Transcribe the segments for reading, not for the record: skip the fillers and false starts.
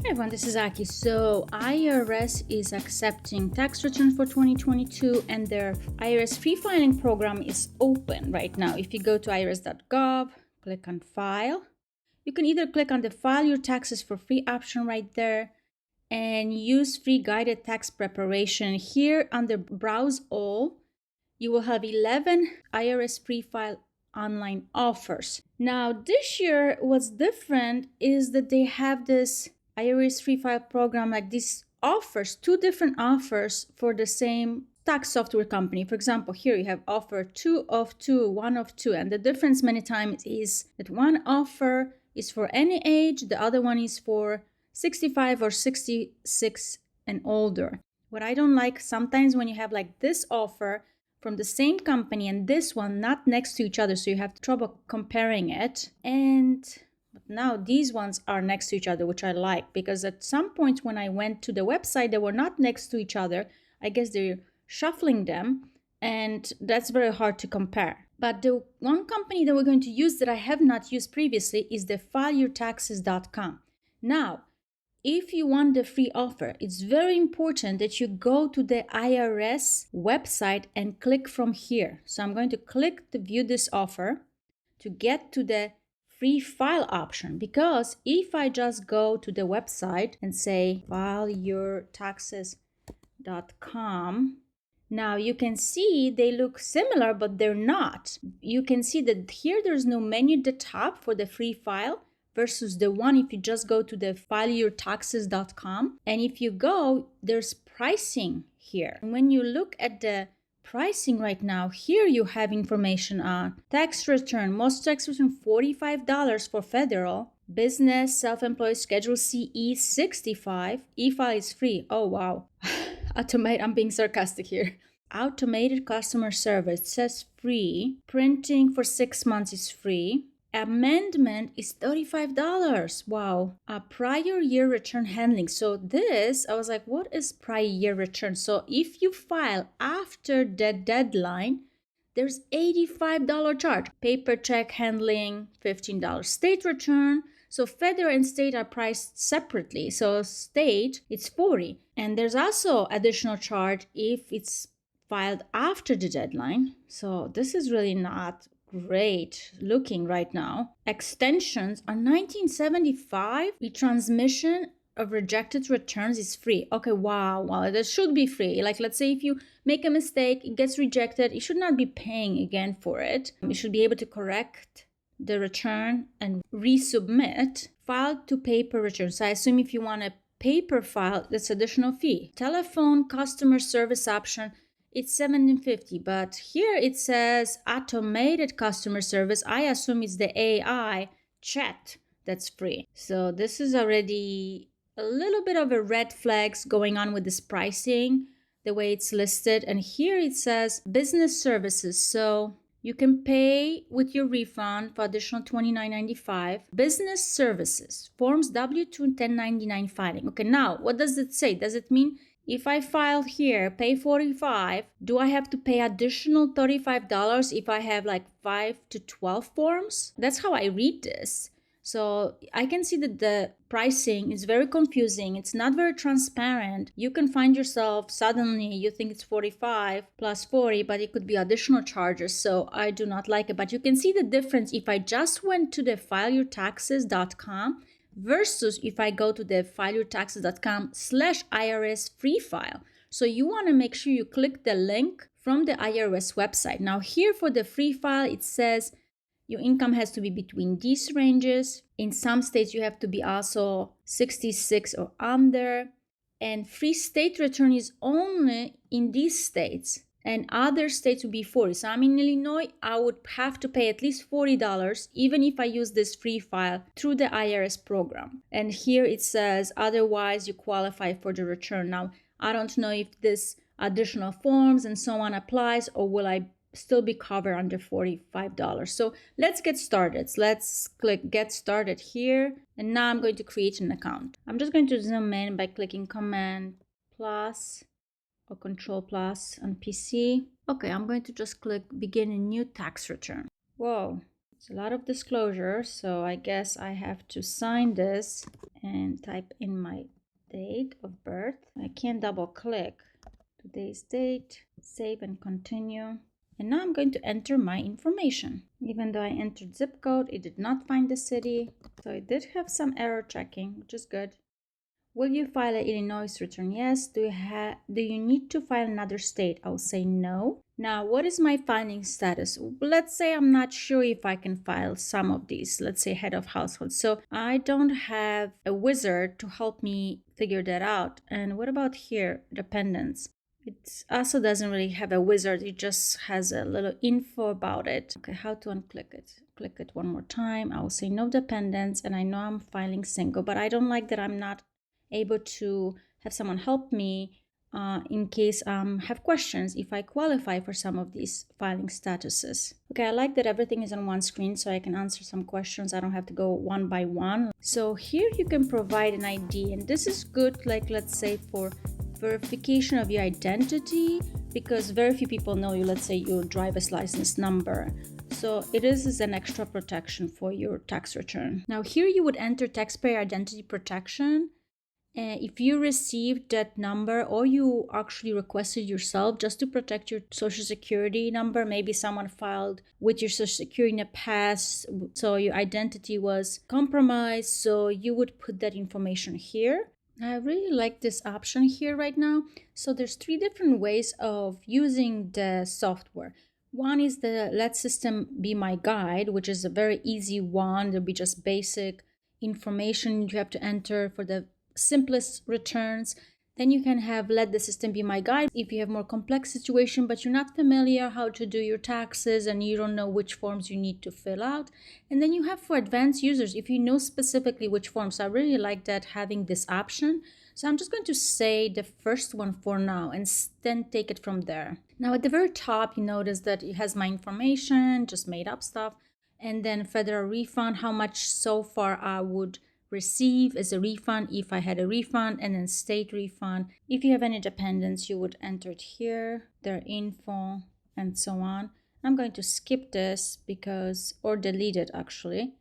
Hey everyone, this is Aki. So IRS is accepting tax returns for 2022 and their IRS Free Filing program is open right now. If you go to irs.gov, click on File, you can either click on the File Your Taxes for Free option right there and use free guided tax preparation. Here under Browse All, you will have 11 IRS Free File online offers. Now this year what's different is that they have this IRS Free File program, like these offers, two different offers for the same tax software company. For example, here you have offer 2 of 2, 1 of 2, and the difference many times is that one offer is for any age, the other one is for 65 or 66 and older. What I don't like sometimes when you have like this offer from the same company and this one not next to each other, so you have trouble comparing it. But now these ones are next to each other, which I like, because at some point when I went to the website, they were not next to each other. I guess they're shuffling them, and that's very hard to compare. But the one company that we're going to use that I have not used previously is the fileyourtaxes.com. Now, if you want the free offer, it's very important that you go to the IRS website and click from here. So I'm going to click to view this offer to get to the free file option, because if I just go to the website and say fileyourtaxes.com, now you can see they look similar, but they're not. You can see that here there's no menu at the top for the free file, versus the one if you just go to the fileyourtaxes.com. And if you go, there's pricing here. And when you look at the pricing right now, here you have information on tax return. Most tax return $45 for federal. Business, self-employed, Schedule CE $65. E-file is free. Oh wow. I'm being sarcastic here. Automated customer service says free. Printing for 6 months is free. Amendment is $35. Wow. A prior year return handling. So this, I was like, what is prior year return? So if you file after the deadline, there's $85 charge. Paper check handling, $15. State return. So federal and state are priced separately. So state, it's $40. And there's also additional charge if it's filed after the deadline. So this is really not great looking right now. Extensions are $19.75. Retransmission of rejected returns is free. Okay, wow, that should be free. Like, let's say if you make a mistake, it gets rejected, you should not be paying again for it. You should be able to correct the return and resubmit. File to paper return. So I assume if you want a paper file, that's additional fee. Telephone customer service option, it's $17.50, but here it says automated customer service. I assume it's the AI chat that's free. So this is already a little bit of a red flags going on with this pricing, the way it's listed. And here it says business services. So you can pay with your refund for additional $29.95. Business services, forms W-2 1099 filing. Okay, now what does it say? Does it mean if I file here, pay $45, do I have to pay additional $35 if I have like 5 to 12 forms? That's how I read this. So I can see that the pricing is very confusing. It's not very transparent. You can find yourself suddenly, you think it's 45 plus 40, but it could be additional charges. So I do not like it. But you can see the difference if I just went to the fileyourtaxes.com versus if I go to the fileyourtaxes.com/IRS Free File. So you want to make sure you click the link from the IRS website. Now here for the free file, it says your income has to be between these ranges. In some states, you have to be also 66 or under. And free state return is only in these states. And other states would be 40. So I'm in Illinois, I would have to pay at least $40 even if I use this free file through the IRS program. And here it says, otherwise you qualify for the return. Now, I don't know if this additional forms and so on applies, or will I still be covered under $45. So let's get started. Let's click get started here. And now I'm going to create an account. I'm just going to zoom in by clicking Command plus or Control plus on PC. Okay, I'm going to just click begin a new tax return. Whoa, It's a lot of disclosure, so I guess I have to sign this and type in my date of birth. I can't double click. Today's date, save and continue. And now I'm going to enter my information. Even though I entered zip code, it did not find the city. So it did have some error checking, which is good. Will you file an Illinois return? Yes. Do you need to file another state? I'll say no. Now, what is my filing status? Let's say I'm not sure if I can file some of these. Let's say head of household. So I don't have a wizard to help me figure that out. And what about here, dependents? It also doesn't really have a wizard. It just has a little info about it. Okay, how to unclick it? Click it one more time. I will say no dependents, and I know I'm filing single, but I don't like that I'm not able to have someone help me in case I have questions if I qualify for some of these filing statuses. Okay, I like that everything is on one screen so I can answer some questions. I don't have to go one by one. So here you can provide an ID, and this is good, like let's say for verification of your identity, because very few people know you. Let's say your driver's license number. So it is an extra protection for your tax return. Now here you would enter taxpayer identity protection. If you received that number or you actually requested yourself just to protect your social security number, maybe someone filed with your social security in the past, so your identity was compromised, so you would put that information here. I really like this option here right now. So there's 3 different ways of using the software. One is the Let System Be My Guide, which is a very easy one. There'll be just basic information you have to enter for the simplest returns. Then you can have Let the System Be My Guide if you have more complex situation but you're not familiar how to do your taxes and you don't know which forms you need to fill out. And then you have for advanced users if you know specifically which forms. So I really like that, having this option. So I'm just going to say the first one for now and then take it from there. Now at the very top you notice that it has my information, just made up stuff, and then federal refund, how much so far I would receive as a refund if I had a refund, and then state refund. If you have any dependents, you would enter it here, their info, and so on. I'm going to skip this because, or delete it actually,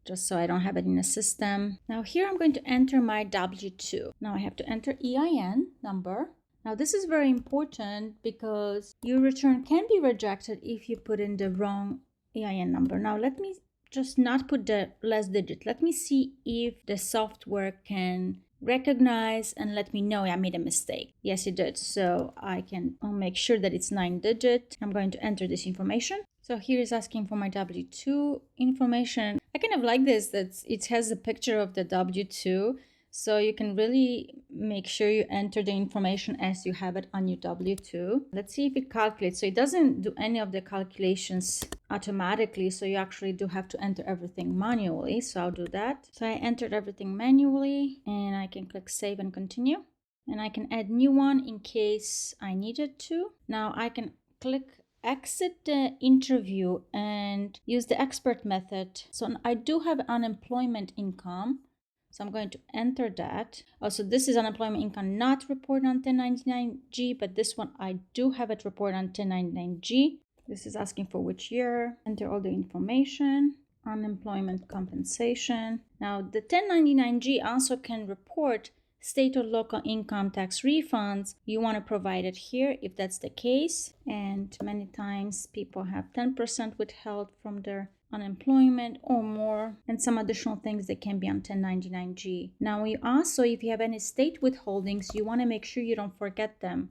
just so I don't have it in the system. Now here I'm going to enter my W-2. Now I have to enter EIN number. Now this is very important because your return can be rejected if you put in the wrong EIN number. Now let me just not put the last digit. Let me see if the software can recognize and let me know I made a mistake. Yes, it did. So I'll make sure that it's 9-digit. I'm going to enter this information. So here is asking for my W-2 information. I kind of like this, that it has a picture of the W-2. So you can really make sure you enter the information as you have it on your W-2. Let's see if it calculates. So it doesn't do any of the calculations automatically. So you actually do have to enter everything manually. So I'll do that. So I entered everything manually and I can click save and continue. And I can add new one in case I needed to. Now I can click exit the interview and use the expert method. So I do have unemployment income. So I'm going to enter that. Also, this is unemployment income not reported on 1099-G, but this one I do have it reported on 1099-G. This is asking for which year. Enter all the information. Unemployment compensation. Now, the 1099-G also can report state or local income tax refunds. You want to provide it here if that's the case. And many times people have 10% withheld from their unemployment or more, and some additional things that can be on 1099-G. Now you also, if you have any state withholdings, you want to make sure you don't forget them,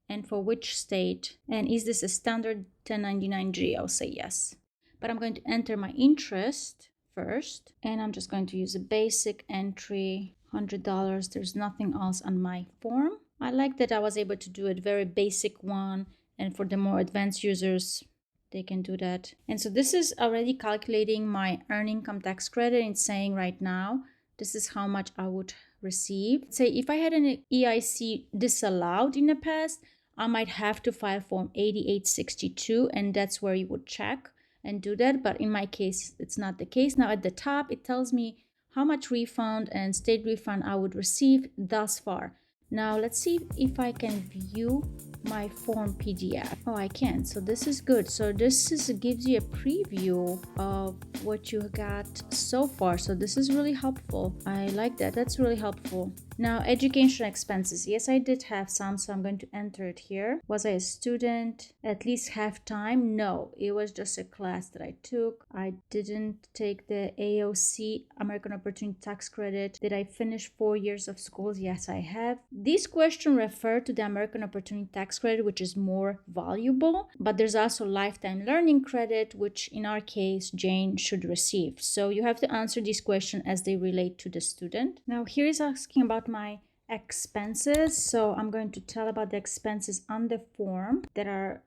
and for which state, and is this a standard 1099-G? I'll say yes. But I'm going to enter my interest first, and I'm just going to use a basic entry, $100. There's nothing else on my form. I like that I was able to do a very basic one, and for the more advanced users, they can do that. And so this is already calculating my earned income tax credit and saying right now, this is how much I would receive. Say if I had an EIC disallowed in the past, I might have to file form 8862, and that's where you would check and do that. But in my case, it's not the case. Now at the top, it tells me how much refund and state refund I would receive thus far. Now let's see if I can view my form PDF. Oh, I can. So this is good. So gives you a preview of what you got so far. So this is really helpful. I like that. That's really helpful. Now, education expenses. Yes, I did have some, so I'm going to enter it here. Was I a student at least half time? No, it was just a class that I took. I didn't take the AOC, American Opportunity Tax Credit. Did I finish 4 years of school? Yes, I have. These questions refer to the American Opportunity Tax Credit, which is more valuable, but there's also lifetime learning credit, which in our case, Jane should receive. So you have to answer these questions as they relate to the student. Now, here is asking about my expenses. So I'm going to tell about the expenses on the form that are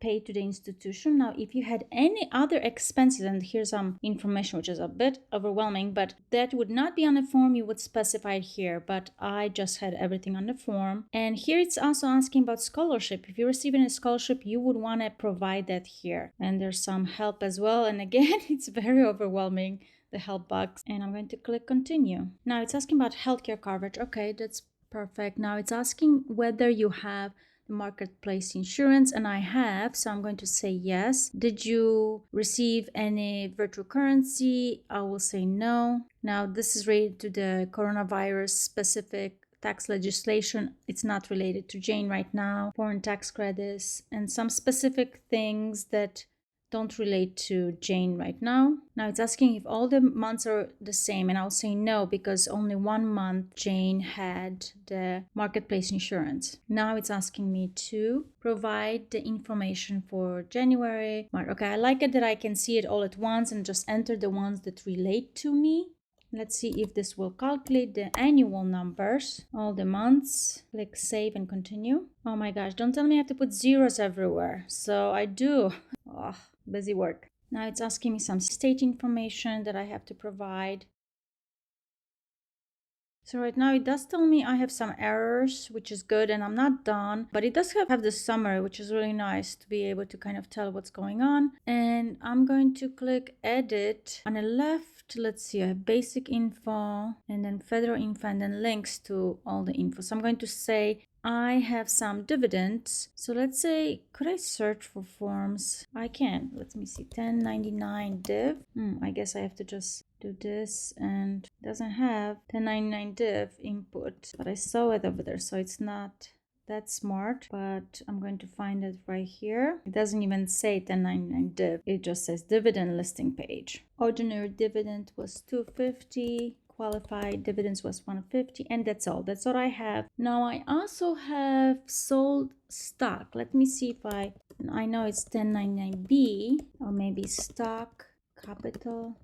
paid to the institution. Now, if you had any other expenses, and here's some information which is a bit overwhelming, but that would not be on the form, you would specify it here, but I just had everything on the form. And here it's also asking about scholarship. If you're receiving a scholarship, you would want to provide that here. And there's some help as well. And again, it's very overwhelming, the help box, and I'm going to click continue. Now it's asking about healthcare coverage. Okay, that's perfect. Now it's asking whether you have the marketplace insurance, and I have, so I'm going to say yes. Did you receive any virtual currency? I will say no. Now this is related to the coronavirus specific tax legislation. It's not related to Jane right now. Foreign tax credits and some specific things that don't relate to Jane right now. Now it's asking if all the months are the same, and I'll say no because only 1 month Jane had the marketplace insurance. Now it's asking me to provide the information for January. Okay, I like it that I can see it all at once and just enter the ones that relate to me. Let's see if this will calculate the annual numbers, all the months. Click save and continue. Oh my gosh, don't tell me I have to put zeros everywhere. So I do. Oh, busy work. Now it's asking me some state information that I have to provide. So right now it does tell me I have some errors, which is good, and I'm not done, but it does have the summary, which is really nice to be able to kind of tell what's going on. And I'm going to click edit. On the left, let's see, I have basic info and then federal info and then links to all the info. So I'm going to say I have some dividends. So let's say, could I search for forms? I can. Let me see, 1099 div. I guess I have to just do this, and it doesn't have 1099 div input, but I saw it over there, so it's not that smart, but I'm going to find it right here. It doesn't even say 1099 div, it just says dividend listing page. Ordinary dividend was $2.50, qualified dividends was $1.50, and that's all I have. Now I also have sold stock. Let me see if I know it's 1099B, or maybe stock capital.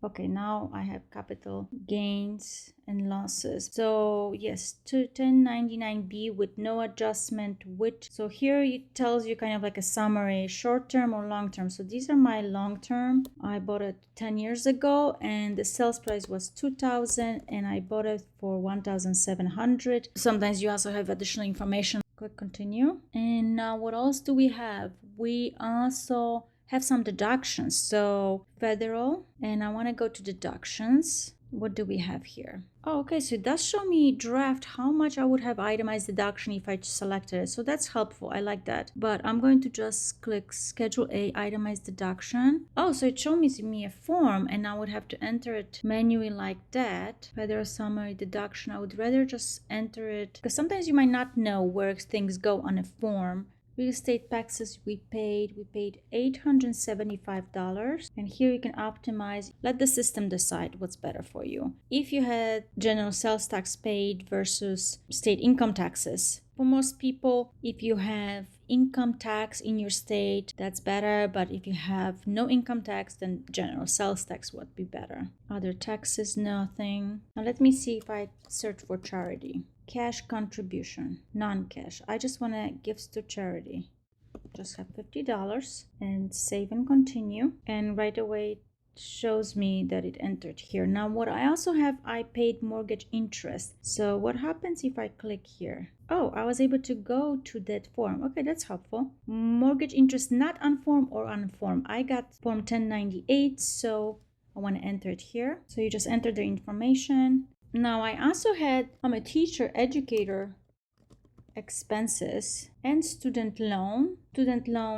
Okay, now I have capital gains and losses. So yes, to 1099B with no adjustment, which, so here it tells you kind of like a summary, short term or long term. So these are my long term. I bought it 10 years ago and the sales price was 2,000 and I bought it for 1,700. Sometimes you also have additional information. Click continue. And now what else do we have? We also have some deductions. So federal, and I want to go to deductions. What do we have here? Oh, okay, so it does show me draft how much I would have itemized deduction if I selected it. So that's helpful. I like that. But I'm going to just click Schedule A, itemized deduction. Oh, so it showed me a form, and I would have to enter it manually like that. Federal summary deduction. I would rather just enter it because sometimes you might not know where things go on a form. Real estate taxes we paid $875, and here you can optimize. Let the system decide what's better for you. If you had general sales tax paid versus state income taxes, for most people, if you have income tax in your state, that's better, but if you have no income tax, then general sales tax would be better. Other taxes, nothing. Now let me see if I search for charity. Cash contribution, non-cash. I just want to gifts to charity. Just have $50 and save and continue. And right away it shows me that it entered here. Now what I also have, I paid mortgage interest. So what happens if I click here? Oh, I was able to go to that form. Okay, that's helpful. Mortgage interest not on form or on form. I got form 1098, so I want to enter it here. So you just enter the information. Now I also had, I'm a teacher, educator. expenses and student loan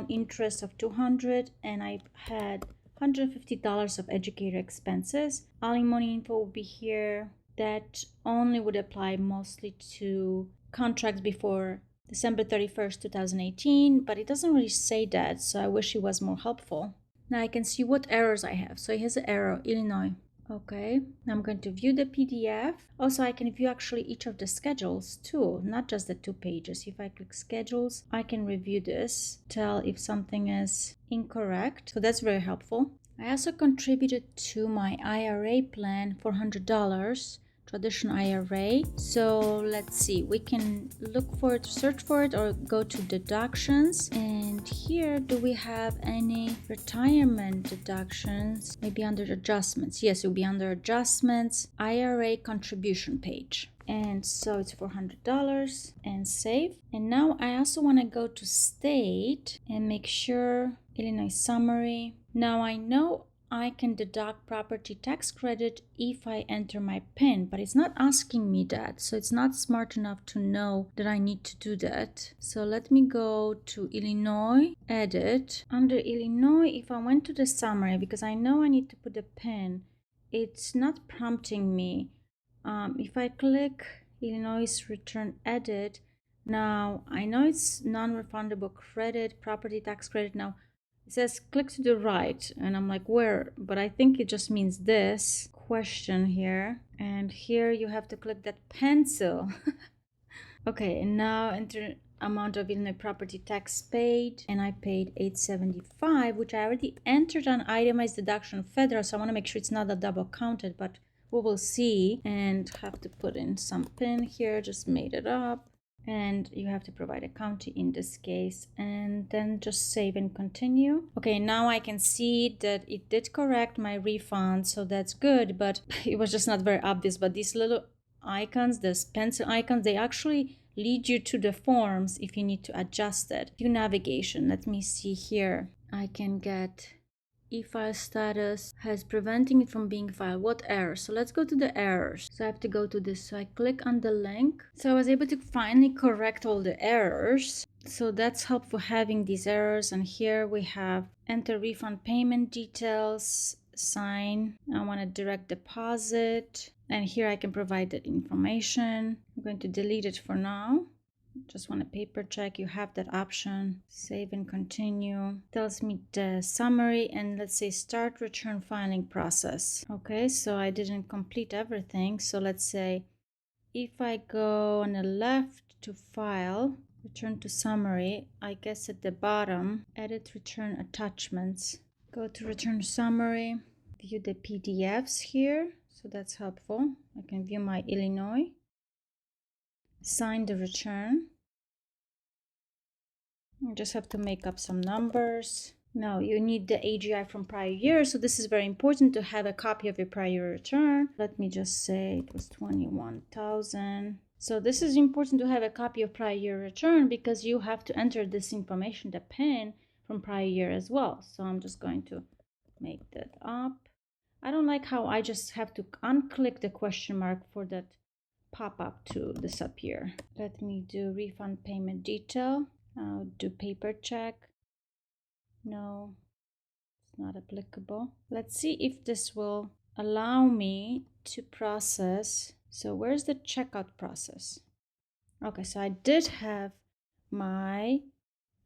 interest of $200, and I had $150 of educator expenses. Alimony info will be here. That only would apply mostly to contracts before December 31st, 2018, but it doesn't really say that, so I wish it was more helpful. Now I can see what errors I have. So here's an error, Illinois. Okay, I'm going to view the PDF. Also, I can view actually each of the schedules too, not just the 2 pages. If I click schedules, I can review this, tell if something is incorrect. So that's very helpful. I also contributed to my IRA plan $400, traditional IRA. So let's see, we can look for it, search for it, or go to deductions. And here, do we have any retirement deductions? Maybe under adjustments. Yes, it will be under adjustments, IRA contribution page. And so it's $400 and save. And now I also want to go to state and make sure Illinois summary. Now I know I can deduct property tax credit if I enter my PIN, but it's not asking me that. So it's not smart enough to know that I need to do that. So let me go to Illinois, edit. Under Illinois, if I went to the summary, because I know I need to put the PIN, it's not prompting me. If I click Illinois return edit, now I know it's non-refundable credit, property tax credit. Now it says click to the right, and I'm like, where? But I think it just means this question here. And here you have to click that pencil. Okay, and now enter amount of Illinois property tax paid, and I paid $875, which I already entered on itemized deduction federal, so I want to make sure it's not a double counted, but we will see. And have to put in some PIN here, just made it up. And you have to provide a county in this case, and then just save and continue. Okay, now I can see that it did correct my refund, so that's good, but it was just not very obvious. But these little icons, these pencil icons, they actually lead you to the forms if you need to adjust it. View navigation, let me see here. I can get e-file status has preventing it from being filed. What error? So let's go to the errors. So I have to go to this. So I click on the link. So I was able to finally correct all the errors. So that's helpful having these errors. And here we have enter refund payment details, sign. I want a direct deposit. And here I can provide the information. I'm going to delete it for now. Just want a paper check. You have that option. Save and continue. Tells me the summary, and let's say start return filing process. Okay, so I didn't complete everything. So let's say if I go on the left to file, return to summary, I guess at the bottom, edit return attachments. Go to return summary, view the PDFs here. So that's helpful. I can view my Illinois. Sign the return. You just have to make up some numbers. Now you need the AGI from prior year, so this is very important to have a copy of your prior return. Let me just say it was 21,000. So this is important to have a copy of prior year return because you have to enter this information, the PIN from prior year as well. So I'm just going to make that up. I don't like how I just have to unclick the question mark for that pop-up to disappear. Let me do refund payment detail. I'll do paper check. No, it's not applicable. Let's see if this will allow me to process. So where's the checkout process? Okay, so I did have my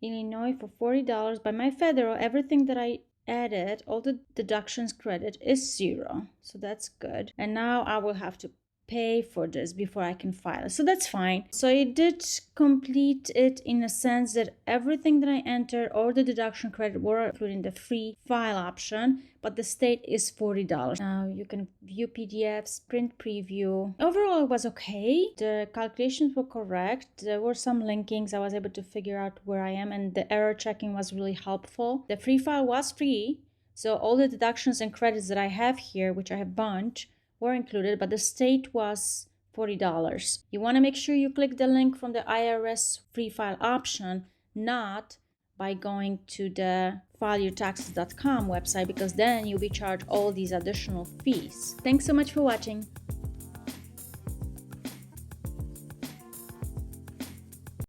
Illinois for $40, but my federal, everything that I added, all the deductions credit is 0. So that's good. And now I will have to pay for this before I can file it. So that's fine. So I did complete it in a sense that everything that I entered, all the deduction credit were included in the free file option, but the state is $40. Now you can view PDFs, print preview. Overall, it was okay. The calculations were correct. There were some linkings. I was able to figure out where I am, and the error checking was really helpful. The free file was free. So all the deductions and credits that I have here, which I have a bunch, were included, but the state was $40. You want to make sure you click the link from the IRS Free File option, not by going to the fileyourtaxes.com website, because then you'll be charged all these additional fees. Thanks so much for watching.